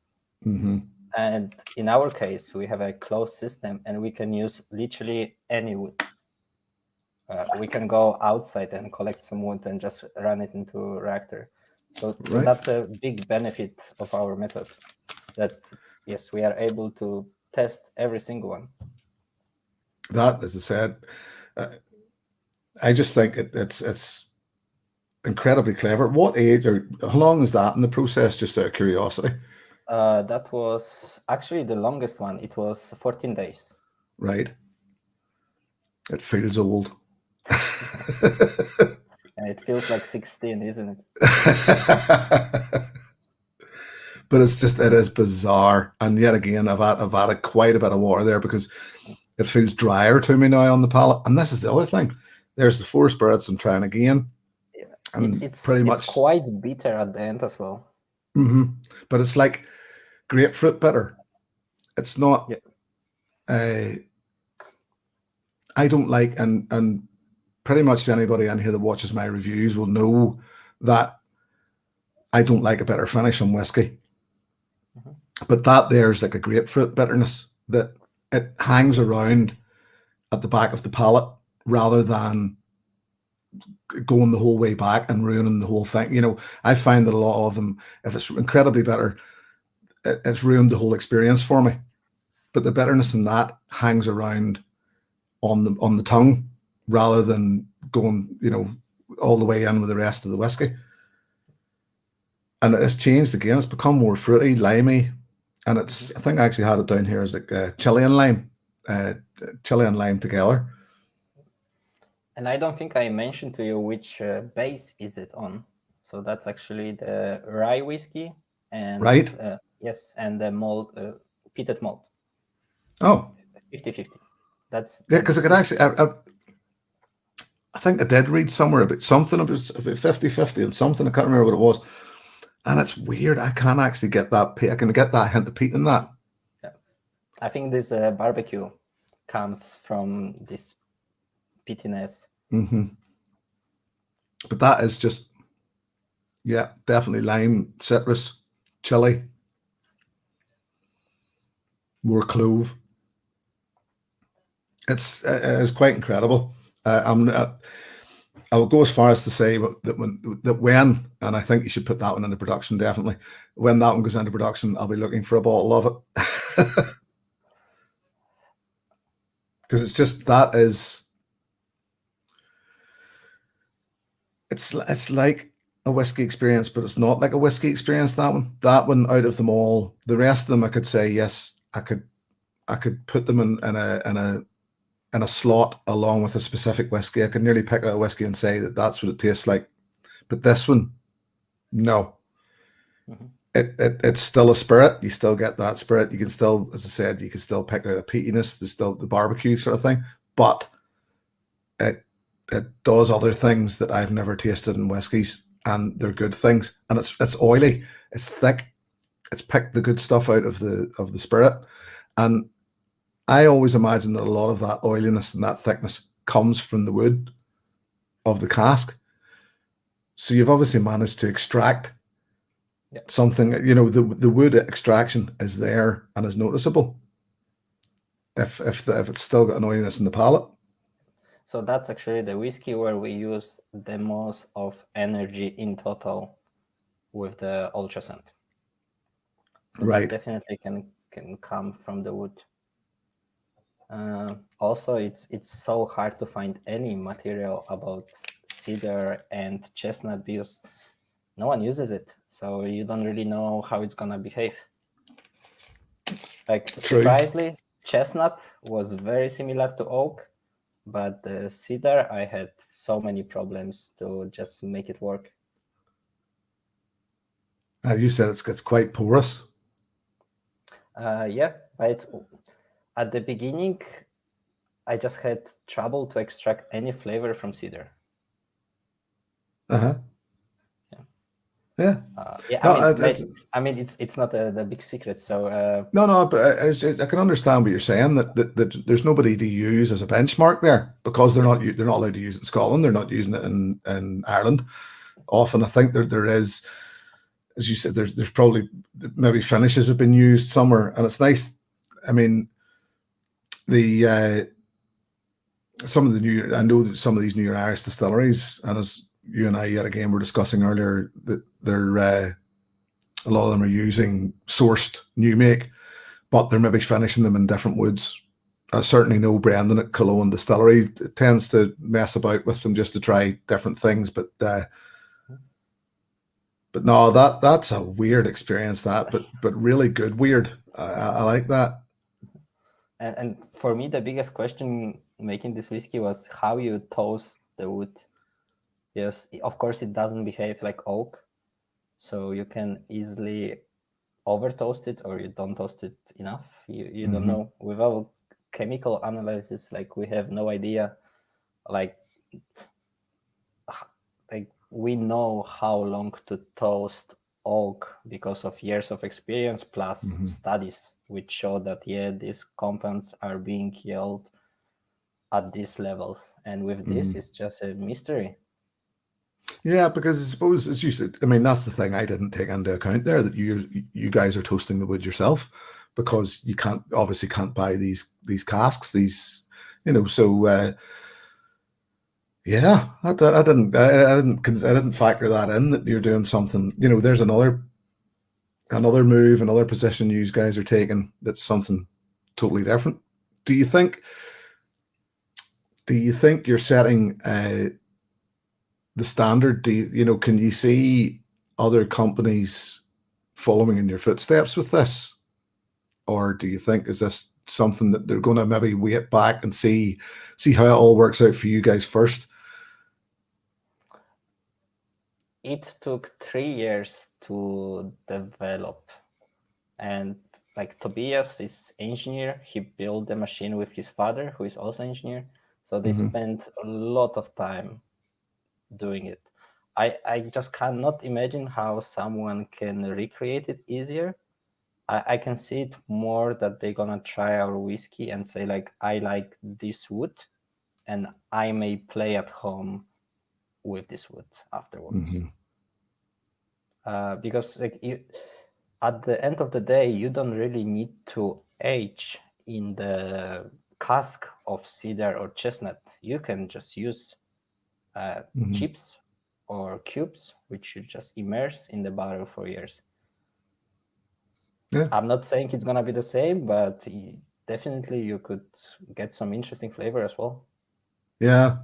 And in our case, we have a closed system, and we can use literally any wood. We can go outside and collect some wood and just run it into a reactor. So Right. that's a big benefit of our method. That yes, we are able to test every single one. That, as I said, I just think it's incredibly clever. What age or how long is that in the process? Just out of curiosity. That was actually the longest one. It was 14 days. Right. It feels old. And it feels like 16, isn't it? But it is bizarre. And yet again, I've added quite a bit of water there because it feels drier to me now on the palate. And this is the other thing. There's the 4 spirits I'm trying again. Yeah. And It's pretty much quite bitter at the end as well. But it's like grapefruit bitter. It's not. Yeah. I don't like, and pretty much anybody in here that watches my reviews will know that I don't like a bitter finish on whiskey. But that there's like a grapefruit bitterness that it hangs around at the back of the palate rather than going the whole way back and ruining the whole thing. I find that a lot of them, if it's incredibly bitter, it's ruined the whole experience for me. But the bitterness in that hangs around on the tongue rather than going, all the way in with the rest of the whiskey. And it's changed again. It's become more fruity, limey, and I think I actually had it down here as like chili and lime together. And I don't think I mentioned to you which base is it on. So that's actually the rye whiskey and Right. Yes, and the malt, peated malt. Oh, 50-50. That's because I could actually, I think I did read somewhere about something about 50-50 and something. I can't remember what it was. And it's weird. I can't actually get that. I can get that hint of peat in that. Yeah. I think this barbecue comes from this peatiness. But that is just, yeah, definitely lime, citrus, chili, more clove. It's quite incredible. I will go as far as to say that when, and I think you should put that one into production, definitely. When that one goes into production, I'll be looking for a bottle of it. Because it's just, that is, it's like a whiskey experience, but it's not like a whiskey experience, that one out of them all. The rest of them, I could say, yes, I could put them in a slot along with a specific whiskey. I could nearly pick out a whiskey and say that that's what it tastes like. But this one, no. It's still a spirit. You still get that spirit. You can still, as I said, you can still pick out a peatiness. There's still the barbecue sort of thing. But it does other things that I've never tasted in whiskies, and they're good things. And it's oily. It's thick. It's picked the good stuff out of the spirit. And I always imagine that a lot of that oiliness and that thickness comes from the wood of the cask. So you've obviously managed to extract something, the wood extraction is there and is noticeable if it's still got an oiliness in the palate. So that's actually the whiskey where we use the most of energy in total with the ultrascent. So Right. definitely can come from the wood. Also, it's so hard to find any material about cedar and chestnut because no one uses it, so you don't really know how it's gonna behave. Like, True. surprisingly, chestnut was very similar to oak, but the cedar, I had so many problems to just make it work. You said it's quite porous. Yeah, but at the beginning, I just had trouble to extract any flavor from cedar. Uh-huh. Yeah. Yeah, No, I mean, it's not the big secret. So no, but I can understand what you're saying, that there's nobody to use as a benchmark there because they're not allowed to use it in Scotland. They're not using it in Ireland. Often, I think there is, as you said, there's probably maybe finishes have been used somewhere, and it's nice. I mean, the some of the new, I know that some of these new Irish distilleries, and as you and I yet again were discussing earlier, that they're a lot of them are using sourced new make, but they're maybe finishing them in different woods. I certainly know Brendan at Cologne Distillery tends to mess about with them just to try different things, but no, that's a weird experience, but really good weird. I like that. And for me, the biggest question making this whiskey was how you toast the wood. Yes, of course, it doesn't behave like oak, so you can easily over toast it or you don't toast it enough. You don't know. Without chemical analysis, like, we have no idea. Like we know how long to toast oak because of years of experience plus studies which show that these compounds are being yelled at these levels, and with this it's just a mystery. Yeah, because I suppose, as you said, I mean, that's the thing I didn't take into account there, that you guys are toasting the wood yourself, because you obviously can't buy these casks, so yeah, I didn't factor that in, that you're doing something. There's another move, another position you guys are taking that's something totally different. Do you think you're setting the standard? Can you see other companies following in your footsteps with this, or do you think, is this something that they're going to maybe wait back and see how it all works out for you guys first? It took 3 years to develop, and like, Tobias is engineer. He built the machine with his father, who is also engineer, so they spent a lot of time doing it. I just cannot imagine how someone can recreate it easier. I can see it more that they're gonna try our whiskey and say, like, I like this wood and I may play at home with this wood afterwards. Because, like, at the end of the day, you don't really need to age in the cask of cedar or chestnut. You can just use chips or cubes, which you just immerse in the barrel for years. Yeah. I'm not saying it's gonna be the same, but definitely you could get some interesting flavor as well. Yeah.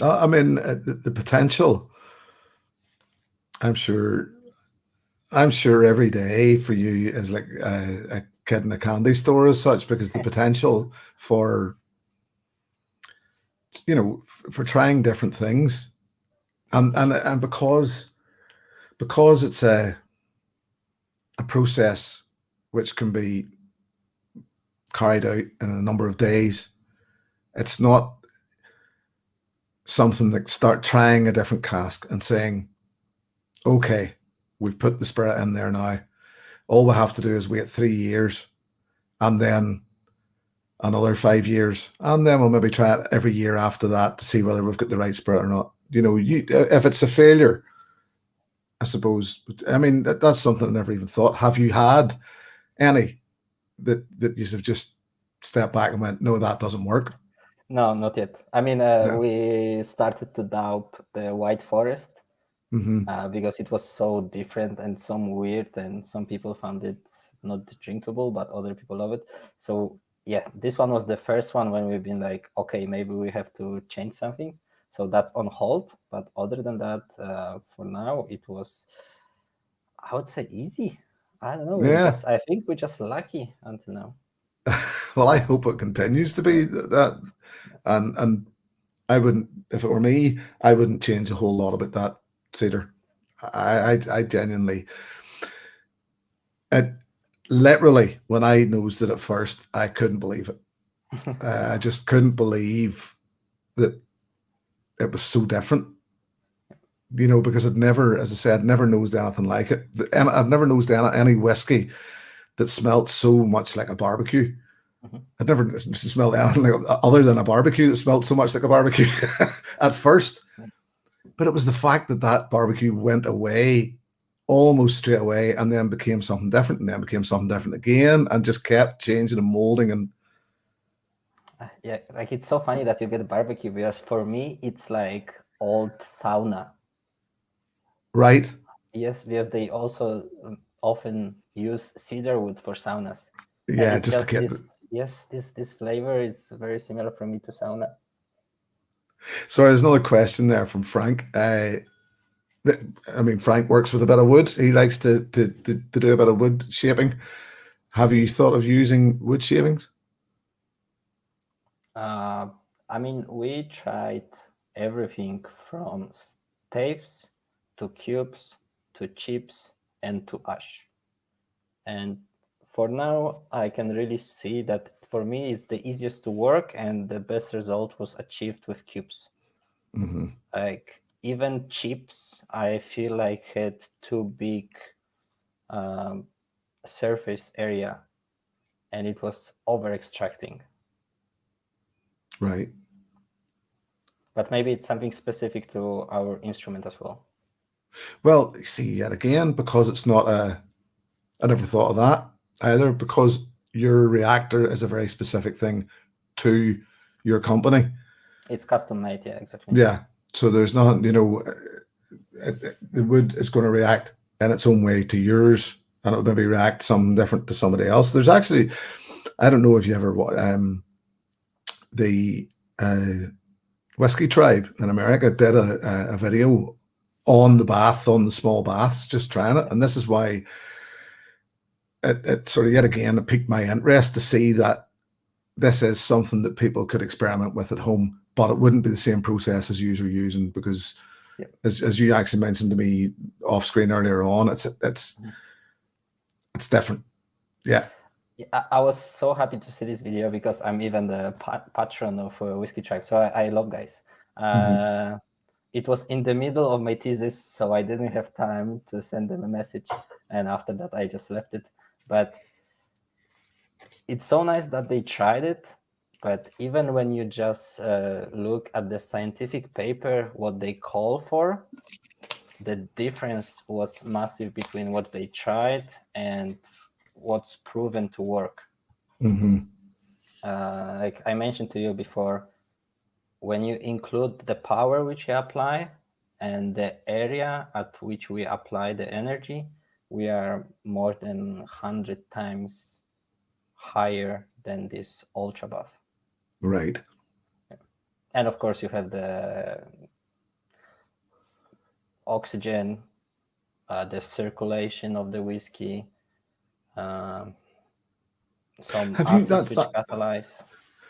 I mean, the potential, I'm sure every day for you is like a kid in a candy store as such, because the potential for for trying different things, and because it's a process which can be carried out in a number of days, it's not something that start trying a different cask and saying, okay, we've put the spirit in there now, all we have to do is wait 3 years, and then another 5 years, and then we'll maybe try it every year after that to see whether we've got the right spirit or not. If it's a failure, I suppose, I mean, that's something I never even thought. Have you had any that you have just stepped back and went, no, that doesn't work? No, not yet. I mean, No. we started to doubt the White Forest because it was so different and so weird, and some people found it not drinkable, but other people love it. So yeah, this one was the first one when we've been like, okay, maybe we have to change something. So that's on hold. But other than that, for now, it was, I would say, easy. I don't know. Yeah. I think we're just lucky until now. Well, I hope it continues to be that. And I wouldn't, if it were me, I wouldn't change a whole lot about that cedar. I genuinely, it literally, when I nosed it at first, I couldn't believe it. I just couldn't believe that it was so different. You know, because I'd never, as I said, never nosed anything like it. And I've never nosed any whiskey that smelt so much like a barbecue. I'd never smelled anything like, other than a barbecue, that smelled so much like a barbecue at first. But it was the fact that that barbecue went away almost straight away and then became something different and then became something different again and just kept changing and molding. And yeah, like it's so funny that you get barbecue, because for me, it's like old sauna. right. Yes, because they also often use cedar wood for saunas. And Yeah, it's just to just get this, yes, this flavor is very similar for me to sauna. Sorry, there's another question there from Frank. I mean, Frank works with a bit of wood. He likes to do a bit of wood shaping. Have you thought of using wood shavings? I mean, we tried everything from staves to cubes to chips and to ash. And for now, I can really see that for me, it's the easiest to work, and the best result was achieved with cubes. Mm-hmm. Like even chips, I feel like had too big um, surface area, and it was over extracting. Right. But maybe it's something specific to our instrument as well. Well, see, yet again, because it's not a, I never thought of that either, because your reactor is a very specific thing to your company. It's custom made, yeah, exactly. Yeah. So there's not, you know, the wood is going to react in its own way to yours, and it'll maybe react something different to somebody else. There's actually, I don't know if you ever the Whiskey Tribe in America did a video on the bath, on the small baths, just trying it. And this is why it sort of, yet again, it piqued my interest to see that this is something that people could experiment with at home, but it wouldn't be the same process as you're using, because Yeah. as you actually mentioned to me off screen earlier on, it's different. Yeah. I was so happy to see this video, because I'm even the patron of Whiskey Tribe. So I love guys. It was in the middle of my thesis, so I didn't have time to send them a message. And after that, I just left it. But it's so nice that they tried it. But even when you just look at the scientific paper, what they call for, the difference was massive between what they tried and what's proven to work. Like I mentioned to you before, when you include the power which you apply and the area at which we apply the energy, we are more than 100 times higher than this ultra buff. Right. And of course, you have the oxygen, the circulation of the whiskey, some Have you, acids which catalyze.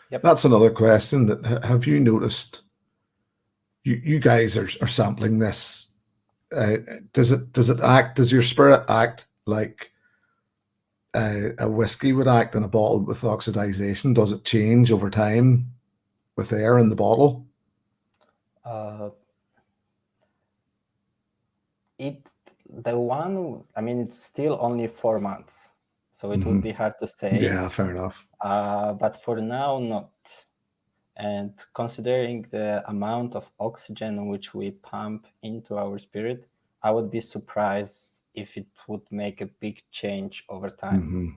Yep. That's another question. That have you noticed? You guys are sampling this. Does it act? Does your spirit act like a whiskey would act in a bottle with oxidization? Does it change over time with air in the bottle? I mean, it's still only 4 months, so it would be hard to say. Yeah, fair enough. But for now, not. And considering the amount of oxygen which we pump into our spirit, I would be surprised if it would make a big change over time.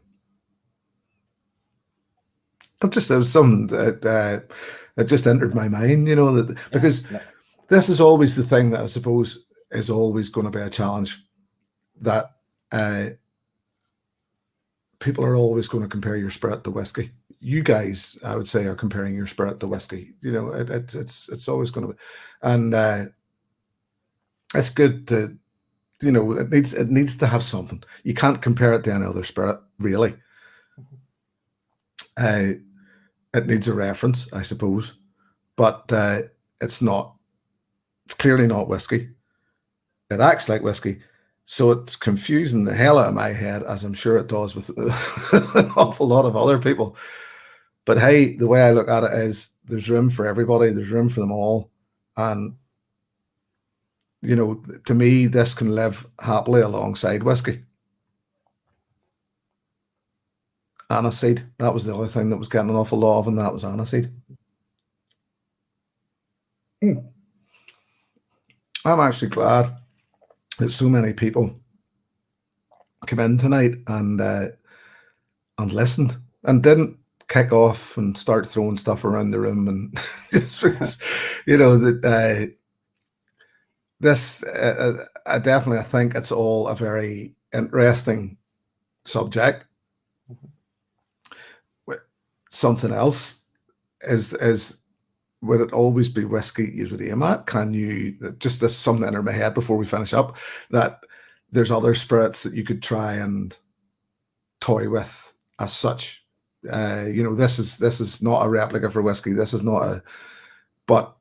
There was something that it just entered my mind, you know, that because this is always the thing that I suppose is always going to be a challenge, that people are always going to compare your spirit to whiskey. You guys, I would say, are comparing your spirit to whiskey. You know, it's always going to be, and it's good to, you know, it needs to have something. You can't compare it to any other spirit, really. It needs a reference, I suppose, but it's not. It's clearly not whiskey. It acts like whiskey, so it's confusing the hell out of my head, as I'm sure it does with an awful lot of other people. But hey, the way I look at it is there's room for everybody. There's room for them all. And, you know, to me, this can live happily alongside whiskey. Aniseed, that was the other thing that was getting an awful lot of, and that was aniseed. I'm actually glad that so many people come in tonight and listened and didn't kick off and start throwing stuff around the room, and just because, you know, that this I definitely, I think it's all a very interesting subject. Something else is would it always be whiskey you would aim at? Can you, just this something entered my head before we finish up, that there's other spirits that you could try and toy with as such. You know, this is not a replica for whiskey. This is not a, but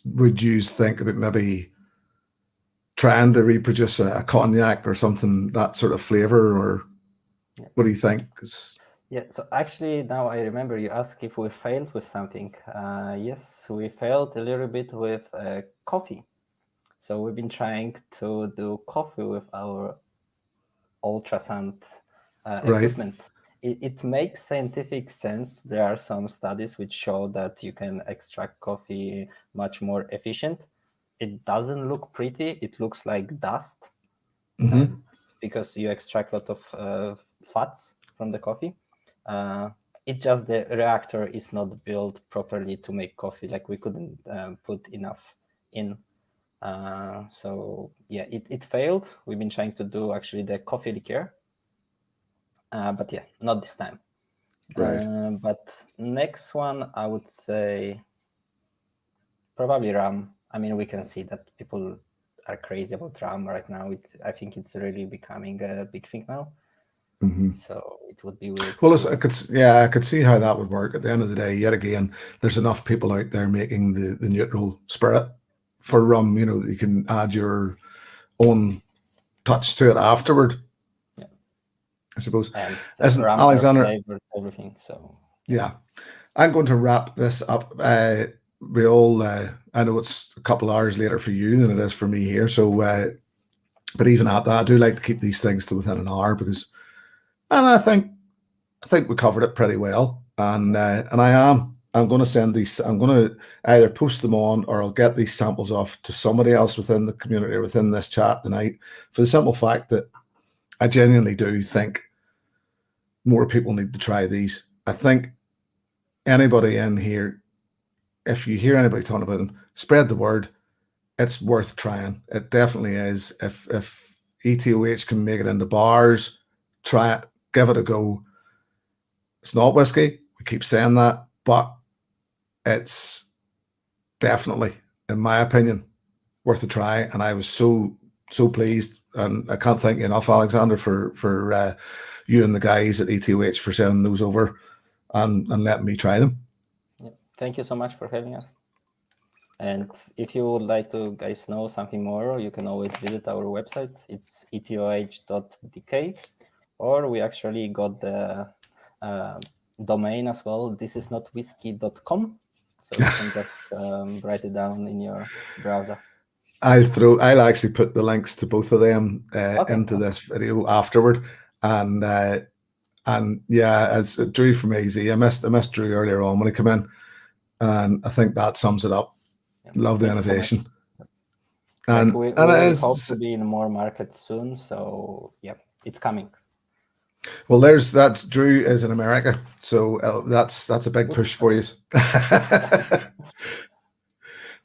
would you think about maybe trying to reproduce a cognac or something, that sort of flavor, or what do you think? Yeah, so actually now I remember you asked if we failed with something. Yes, we failed a little bit with coffee. So we've been trying to do coffee with our ultrasound equipment. It makes scientific sense. There are some studies which show that you can extract coffee much more efficient. It doesn't look pretty. It looks like dust because you extract a lot of fats from the coffee. It's just the reactor is not built properly to make coffee. Like we couldn't put enough in. So yeah, it failed. We've been trying to do actually the coffee liqueur. But yeah, not this time. Right. But next one, I would say probably rum. I mean, we can see that people are crazy about rum right now. I think it's really becoming a big thing now. So it would be weird. Well, I could see how that would work. At the end of the day, yet again, there's enough people out there making the neutral spirit for rum, you know, that you can add your own touch to it afterward. Yeah, I suppose. And Listen, rum Alexander, flavored everything. So yeah, I'm going to wrap this up. We all, I know it's a couple hours later for you than it is for me here. So, but even at that, I do like to keep these things to within an hour because, and I think we covered it pretty well. And I'm going to send these. I'm going to either post them on, or I'll get these samples off to somebody else within the community or within this chat tonight, for the simple fact that I genuinely do think more people need to try these. I think anybody in here, if you hear anybody talking about them, spread the word. It's worth trying. It definitely is. If EtOH can make it into bars, try it, give it a go. It's not whiskey. We keep saying that, but it's definitely, in my opinion, worth a try. And I was so pleased, and I can't thank you enough, Alexander, for you and the guys at EtOH for sending those over and letting me try them. Yeah. Thank you so much for having us. And if you would like to guys know something more, you can always visit our website. It's etoh.dk, or we actually got the domain as well. This is not whiskey.com, so you can just write it down in your browser. I'll actually put the links to both of them into this video afterward, and yeah, as Drew from AZ, I missed Drew earlier on when he came in, and I think that sums it up. Yeah, love the innovation. So and we hope to be in more markets soon. So yeah, it's coming. Well, that's Drew is in America, so that's a big push for you.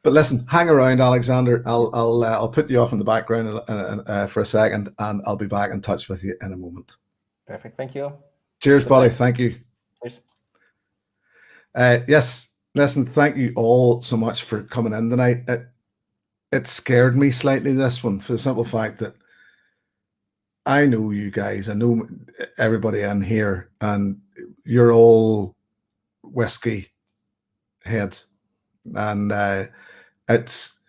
But listen, hang around, Alexander. I'll put you off in the background for a second, and I'll be back in touch with you in a moment. Perfect. Thank you. Cheers, Good buddy. night. Thank you. Cheers. Yes, listen, thank you all so much for coming in tonight. It scared me slightly, this one, for the simple fact that I know you guys, I know everybody in here, and you're all whiskey heads. And it's,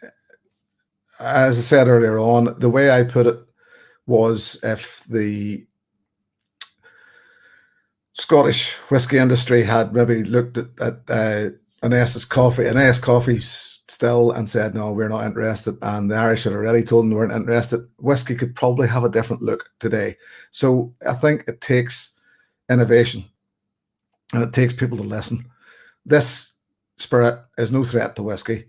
as I said earlier on, the way I put it was, if the Scottish whiskey industry had maybe looked at an Essex coffee, an AS Coffees still, and said, no, we're not interested, and the Irish had already told them they weren't interested, whiskey could probably have a different look today. So I think it takes innovation, and it takes people to listen. This spirit is no threat to whiskey.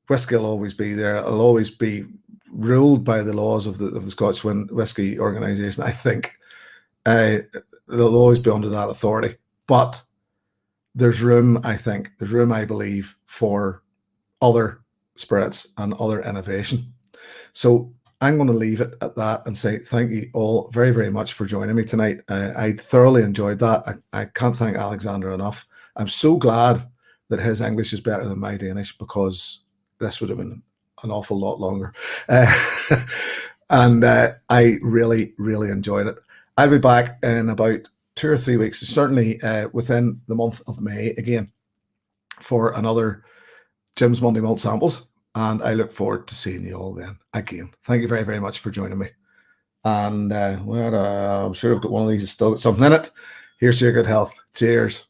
Whiskey will always be there. It'll always be ruled by the laws of the Scotch Whiskey Organisation, I think. They'll always be under that authority. But there's room, I think, I believe, for other spirits and other innovation. So I'm going to leave it at that and say thank you all very, very much for joining me tonight. I thoroughly enjoyed that. I can't thank Alexander enough. I'm so glad that his English is better than my Danish, because this would have been an awful lot longer. And I really, really enjoyed it. I'll be back in about 2 or 3 weeks, certainly within the month of May again, for another Jim's Monday Malt Samples. And I look forward to seeing you all then again. Thank you very, very much for joining me. And I'm sure I've got one of these, still got something in it. Here's to your good health. Cheers.